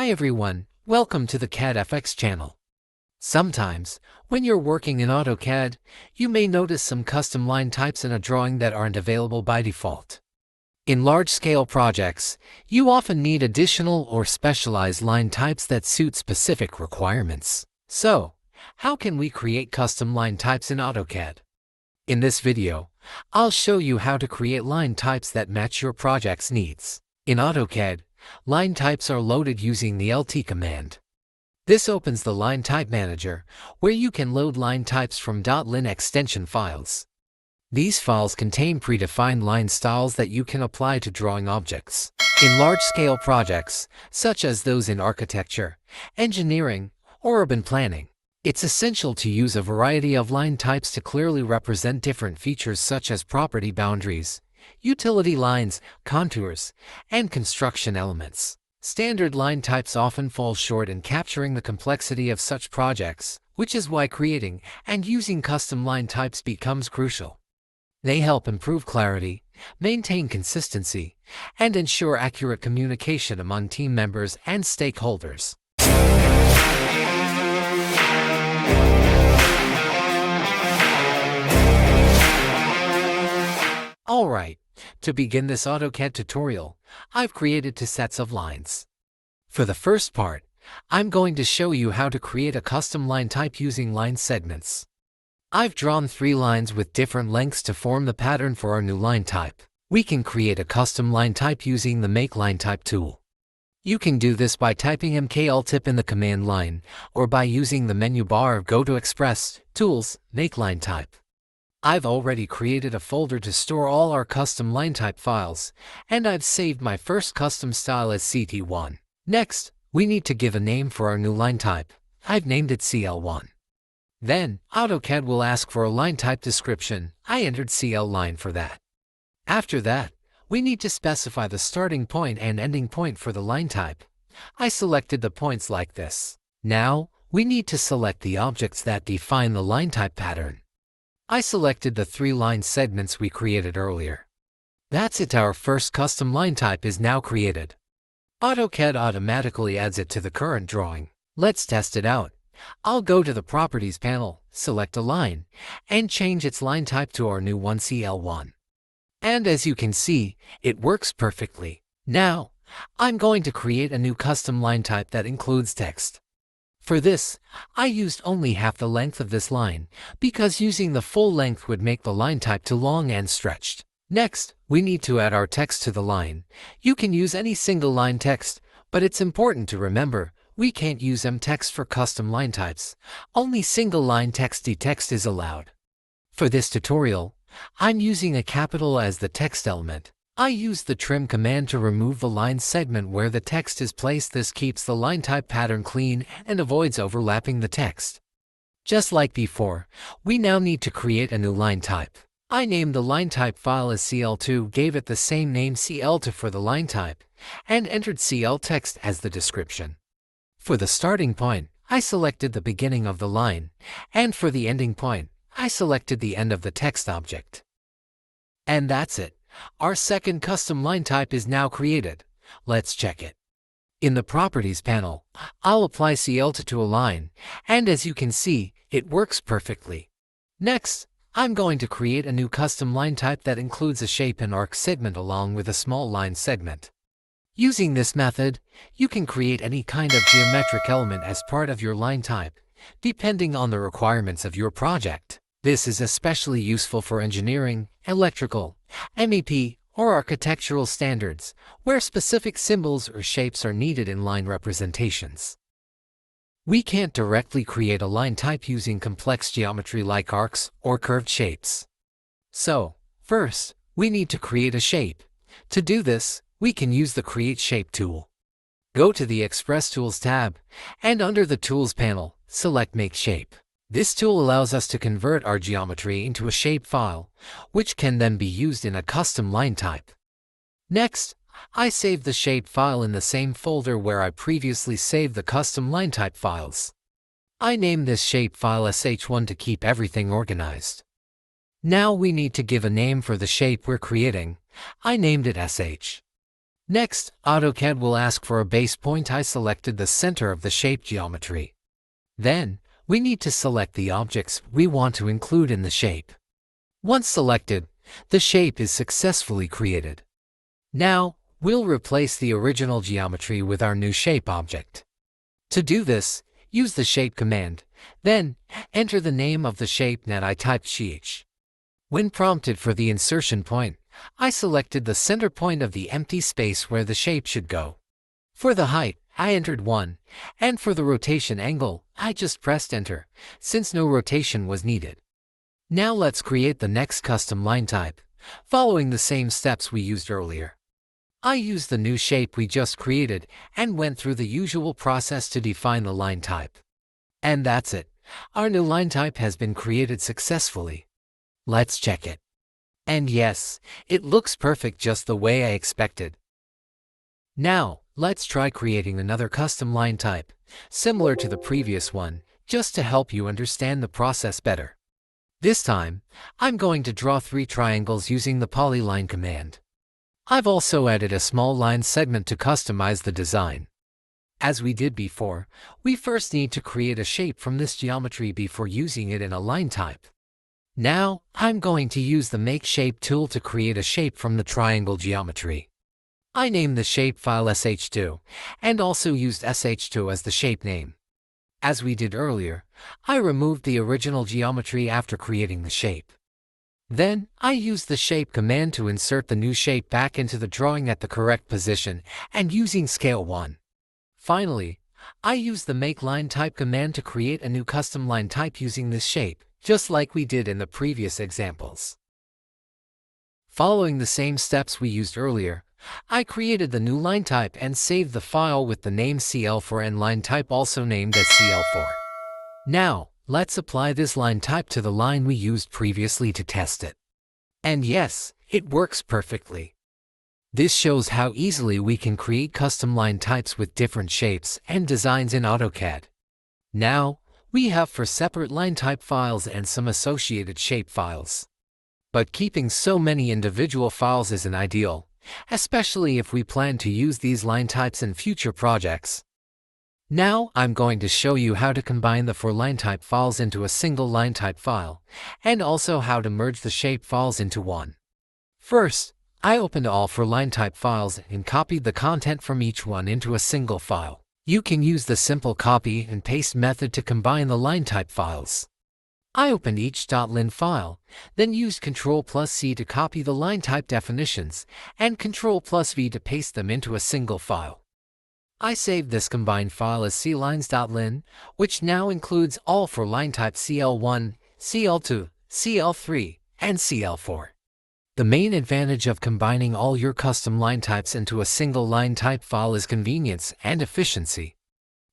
Hi everyone, welcome to the CADfx channel. Sometimes, when you're working in AutoCAD, you may notice some custom line types in a drawing that aren't available by default. In large-scale projects, you often need additional or specialized line types that suit specific requirements. So, how can we create custom line types in AutoCAD? In this video, I'll show you how to create line types that match your project's needs. In AutoCAD, line types are loaded using the LT command. This opens the Line Type Manager, where you can load line types from .lin extension files. These files contain predefined line styles that you can apply to drawing objects. In large-scale projects, such as those in architecture, engineering, or urban planning, it's essential to use a variety of line types to clearly represent different features such as property boundaries, utility lines, contours, and construction elements. Standard line types often fall short in capturing the complexity of such projects, which is why creating and using custom line types becomes crucial. They help improve clarity, maintain consistency, and ensure accurate communication among team members and stakeholders. Alright, to begin this AutoCAD tutorial, I've created two sets of lines. For the first part, I'm going to show you how to create a custom line type using line segments. I've drawn 3 lines with different lengths to form the pattern for our new line type. We can create a custom line type using the Make Line Type tool. You can do this by typing mkltip in the command line, or by using the menu bar of Go to Express, Tools, Make Line Type. I've already created a folder to store all our custom line type files, and I've saved my first custom style as CT1. Next, we need to give a name for our new line type. I've named it CL1. Then, AutoCAD will ask for a line type description. I entered CL line for that. After that, we need to specify the starting point and ending point for the line type. I selected the points like this. Now, we need to select the objects that define the line type pattern. I selected the 3 line segments we created earlier. That's it, our first custom line type is now created. AutoCAD automatically adds it to the current drawing. Let's test it out. I'll go to the Properties panel, select a line, and change its line type to our new one CL1. And as you can see, it works perfectly. Now, I'm going to create a new custom line type that includes text. For this, I used only half the length of this line, because using the full length would make the line type too long and stretched. Next, we need to add our text to the line. You can use any single line text, but it's important to remember, we can't use mtext for custom line types. Only single line text is allowed. For this tutorial, I'm using a capital as the text element. I use the trim command to remove the line segment where the text is placed. This keeps the line type pattern clean and avoids overlapping the text. Just like before, we now need to create a new line type. I named the line type file as CL2, gave it the same name CL2 for the line type, and entered CL text as the description. For the starting point, I selected the beginning of the line, and for the ending point, I selected the end of the text object. And that's it. Our second custom line type is now created. Let's check it. In the Properties panel, I'll apply CL2 to a line, and as you can see, it works perfectly. Next, I'm going to create a new custom line type that includes a shape and arc segment along with a small line segment. Using this method, you can create any kind of geometric element as part of your line type, depending on the requirements of your project. This is especially useful for engineering, electrical, MEP, or architectural standards, where specific symbols or shapes are needed in line representations. We can't directly create a line type using complex geometry like arcs or curved shapes. So, first, we need to create a shape. To do this, we can use the Create Shape tool. Go to the Express Tools tab, and under the Tools panel, select Make Shape. This tool allows us to convert our geometry into a shape file, which can then be used in a custom line type. Next, I save the shape file in the same folder where I previously saved the custom line type files. I name this shape file sh1 to keep everything organized. Now we need to give a name for the shape we're creating. I named it sh. Next, AutoCAD will ask for a base point. I selected the center of the shape geometry. Then, we need to select the objects we want to include in the shape. Once selected, the shape is successfully created. Now, we'll replace the original geometry with our new shape object. To do this, use the shape command, then enter the name of the shape and I typed ch. When prompted for the insertion point, I selected the center point of the empty space where the shape should go. For the height, I entered 1, and for the rotation angle, I just pressed enter, since no rotation was needed. Now let's create the next custom line type, following the same steps we used earlier. I used the new shape we just created and went through the usual process to define the line type. And that's it. Our new line type has been created successfully. Let's check it. And yes, it looks perfect just the way I expected. Now, let's try creating another custom line type, similar to the previous one, just to help you understand the process better. This time, I'm going to draw 3 triangles using the polyline command. I've also added a small line segment to customize the design. As we did before, we first need to create a shape from this geometry before using it in a line type. Now, I'm going to use the Make Shape tool to create a shape from the triangle geometry. I named the shape file sh2, and also used sh2 as the shape name. As we did earlier, I removed the original geometry after creating the shape. Then, I used the shape command to insert the new shape back into the drawing at the correct position and using scale 1. Finally, I used the Make Line Type command to create a new custom line type using this shape, just like we did in the previous examples. Following the same steps we used earlier, I created the new line type and saved the file with the name CL4 and line type also named as CL4. Now, let's apply this line type to the line we used previously to test it. And yes, it works perfectly. This shows how easily we can create custom line types with different shapes and designs in AutoCAD. Now, we have 4 separate line type files and some associated shape files. But keeping so many individual files isn't ideal, especially if we plan to use these line types in future projects. Now, I'm going to show you how to combine the 4 line type files into a single line type file, and also how to merge the shape files into one. First, I opened all 4 line type files and copied the content from each one into a single file. You can use the simple copy and paste method to combine the line type files. I opened each .lin file, then used Ctrl+C to copy the line type definitions, and Ctrl+V to paste them into a single file. I saved this combined file as clines.lin, which now includes all 4 line types CL1, CL2, CL3, and CL4. The main advantage of combining all your custom line types into a single line type file is convenience and efficiency.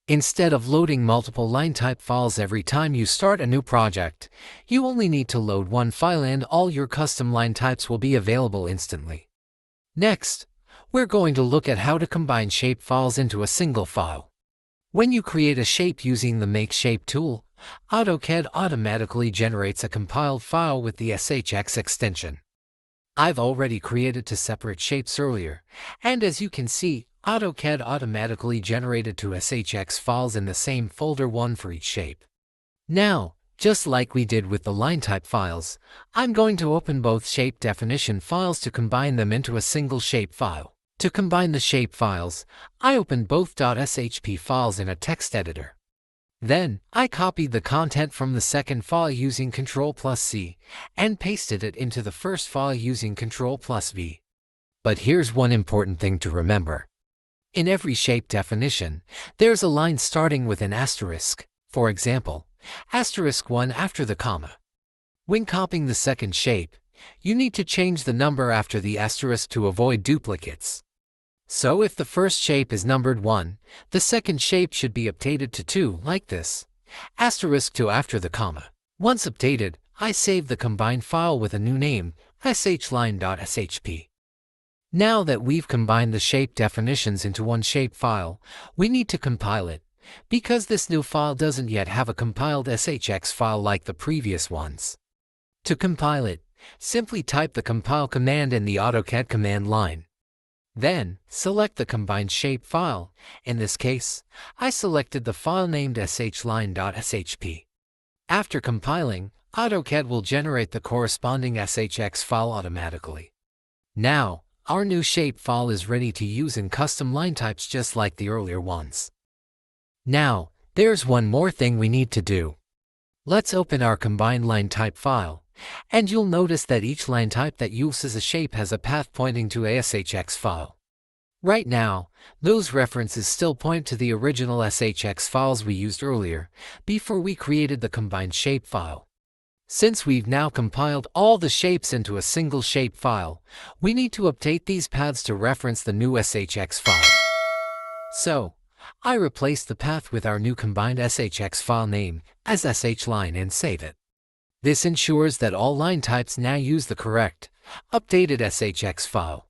Instead of loading multiple line type files every time you start a new project, you only need to load one file and all your custom line types will be available instantly. Next, we're going to look at how to combine shape files into a single file. When you create a shape using the Make Shape tool, AutoCAD automatically generates a compiled file with the SHX extension. I've already created 2 separate shapes earlier, and as you can see, AutoCAD automatically generated 2 SHX files in the same folder, one for each shape. Now, just like we did with the line type files, I'm going to open both shape definition files to combine them into a single shape file. To combine the shape files, I opened both .shp files in a text editor. Then, I copied the content from the second file using Ctrl+C and pasted it into the first file using Ctrl+V. But here's one important thing to remember. In every shape definition, there's a line starting with an asterisk, for example, *1 after the comma. When copying the second shape, you need to change the number after the asterisk to avoid duplicates. So if the first shape is numbered 1, the second shape should be updated to 2, like this, *2 after the comma. Once updated, I save the combined file with a new name, shline.shp. Now that we've combined the shape definitions into one shape file, we need to compile it, because this new file doesn't yet have a compiled SHX file like the previous ones. To compile it, simply type the compile command in the AutoCAD command line. Then, select the combined shape file. In this case, I selected the file named shline.shp. After compiling, AutoCAD will generate the corresponding SHX file automatically. Now, our new shape file is ready to use in custom line types just like the earlier ones. Now, there's one more thing we need to do. Let's open our combined line type file, and you'll notice that each line type that uses a shape has a path pointing to a SHX file. Right now, those references still point to the original SHX files we used earlier, before we created the combined shape file. Since we've now compiled all the shapes into a single shape file, we need to update these paths to reference the new SHX file. So, I replace the path with our new combined SHX file name as shline and save it. This ensures that all line types now use the correct, updated SHX file.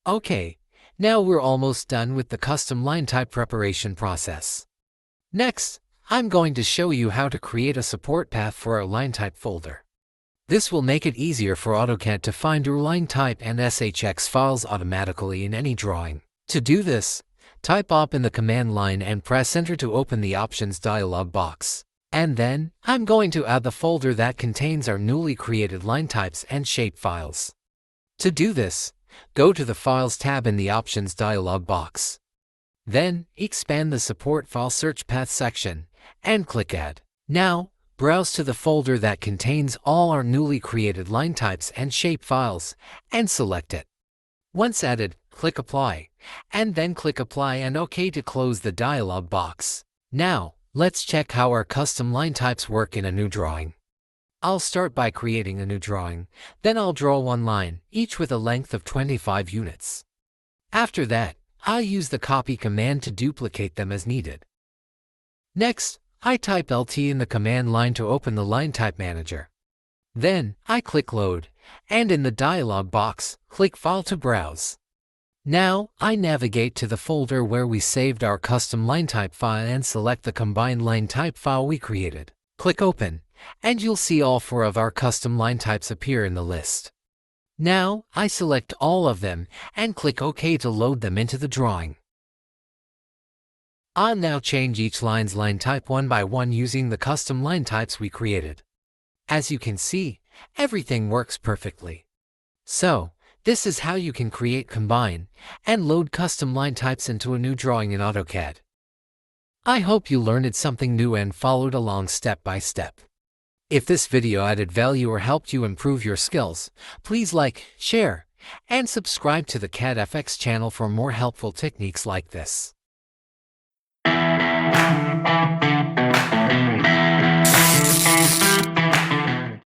Okay, now we're almost done with the custom line type preparation process. Next, I'm going to show you how to create a support path for our line type folder. This will make it easier for AutoCAD to find your line type and SHX files automatically in any drawing. To do this, type op in the command line and press enter to open the options dialog box. And then, I'm going to add the folder that contains our newly created line types and shape files. To do this, go to the Files tab in the Options dialog box. Then, expand the Support File Search Path section, and click Add. Now, browse to the folder that contains all our newly created line types and shape files, and select it. Once added, click Apply, and then click Apply and OK to close the dialog box. Now, let's check how our custom line types work in a new drawing. I'll start by creating a new drawing, then I'll draw one line, each with a length of 25 units. After that, I'll use the copy command to duplicate them as needed. Next, I type LT in the command line to open the line type manager. Then, I click Load, and in the dialog box, click File to browse. Now, I navigate to the folder where we saved our custom line type file and select the combined line type file we created. Click Open, and you'll see all 4 of our custom line types appear in the list. Now, I select all of them and click OK to load them into the drawing. I'll now change each line's line type one by one using the custom line types we created. As you can see, everything works perfectly. So, this is how you can create, combine, and load custom line types into a new drawing in AutoCAD. I hope you learned something new and followed along step by step. If this video added value or helped you improve your skills, please like, share, and subscribe to the CADfx channel for more helpful techniques like this.